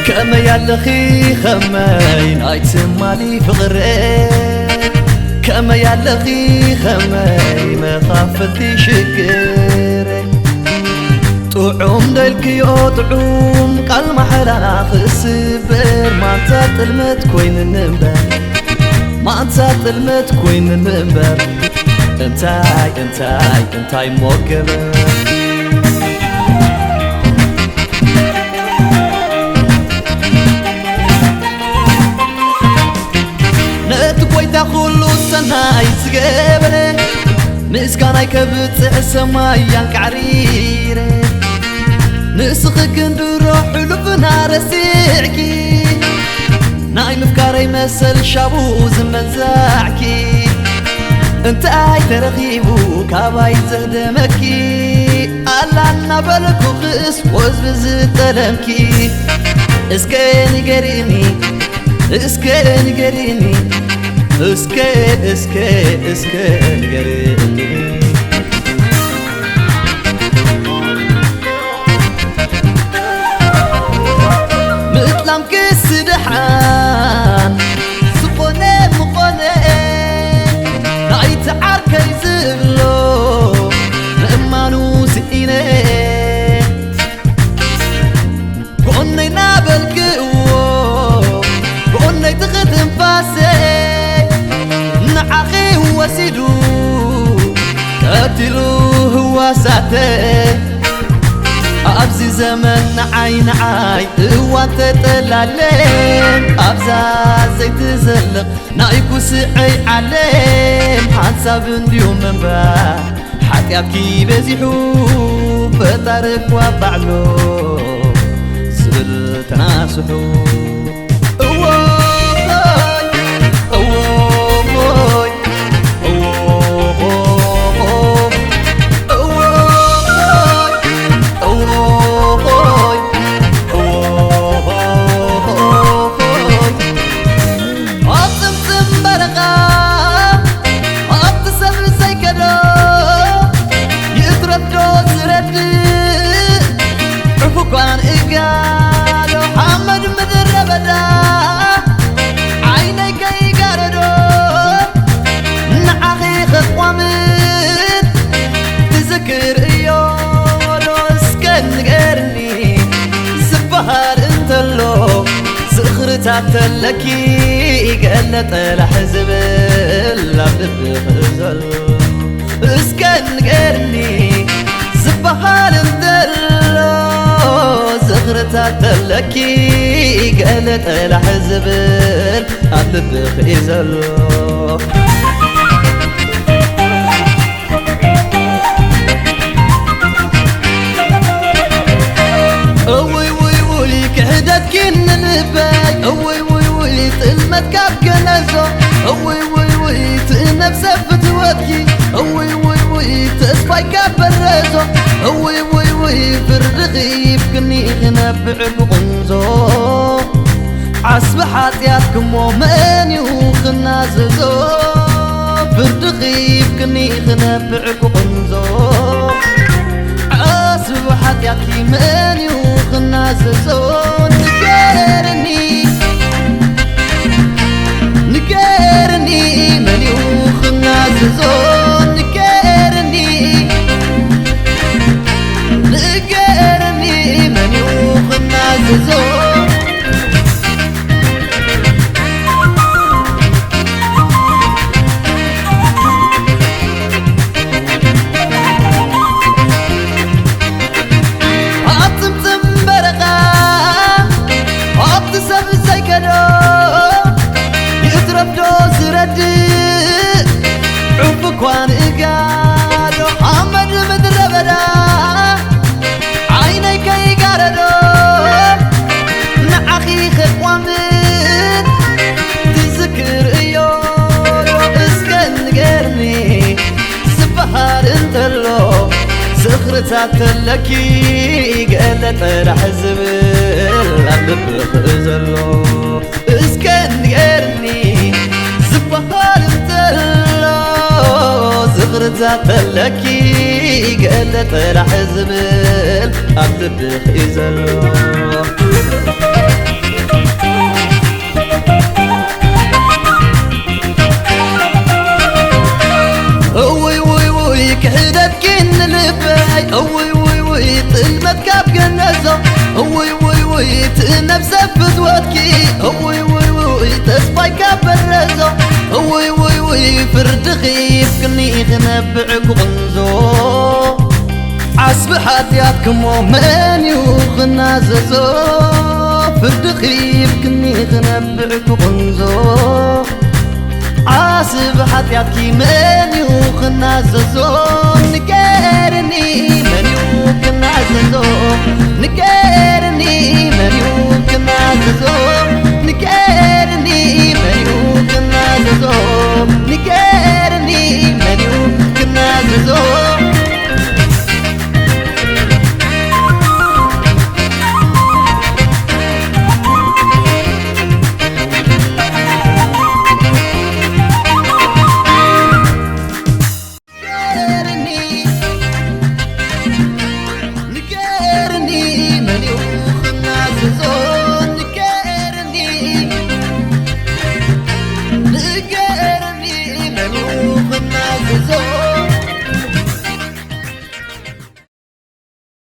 كما يالخي خمين ايتسمالي فقري كما يالخي خمين ما خافتي شكري طعوم دلكيو طعوم قال محلانا خسبر ما انت طلمت كوين النمبر ما انت طلمت كوين النمبر انتاي موكبر كل سنة يسقبرن مسكانا يكبت السماء ينكعريرن نسخك ندروح لبنا رسيعكي ناي مفكاري مسل شابو زمن زاعكي انت اي ترغيبو كاباي تهدمكي ألانا بلكو خس وزبز تلمكي اسكي نقريني اسكي نقريني متلام كيس دحان سقوني مقوني نايت عاركي زبلو نأمانو سئيني قوني نابل قوو قوني تخدم فاسي نعاقي هو سيدو قتلو هو ساتي أبزي زمن عين عاي هو تتلالين أبزا زيت زلق نايكو سعي عليم حنساب اليوم من باح حتى أبكي بزيحو بطارك وبعلو سبل تناسحو تاتلكي قلت لحزب اللعب خزل اسكن قرني زبهال اندلو زغر تاتلكي قلت لحزب اللعب خزل تلمت كاب كنزو وي تنفس فتوتكي وي تسباي كاب الرزو وي فرغي يبكني نبع بقنزو عصب حاتياتكم ومن يوخنا ززو فرغي يبكني نبع بقنزو عصب حاتياتكي من يوخنا ززو نكرني من يوخنا ززو نكرني من يوخنا ززو عطمتم برقا زغرزات لكي قالت راح زبل عبد بخزلو اسكندرني زبهار تلو زغرزات لكي قالت راح زبل عبد بخزلو وي وي وي طلمت كاب جنازة وي وي وي تنفس فتواتكي وي وي وي تسباي كاب الرزة وي وي وي فرد خيف كني خنبعك وغنزو عصب حدياتكم ومن يوخنا ززو فرد خيف كني خنبعك وغنزو عاصب حدياتكي من يوخنا ززو نكرني من يوخنا ززو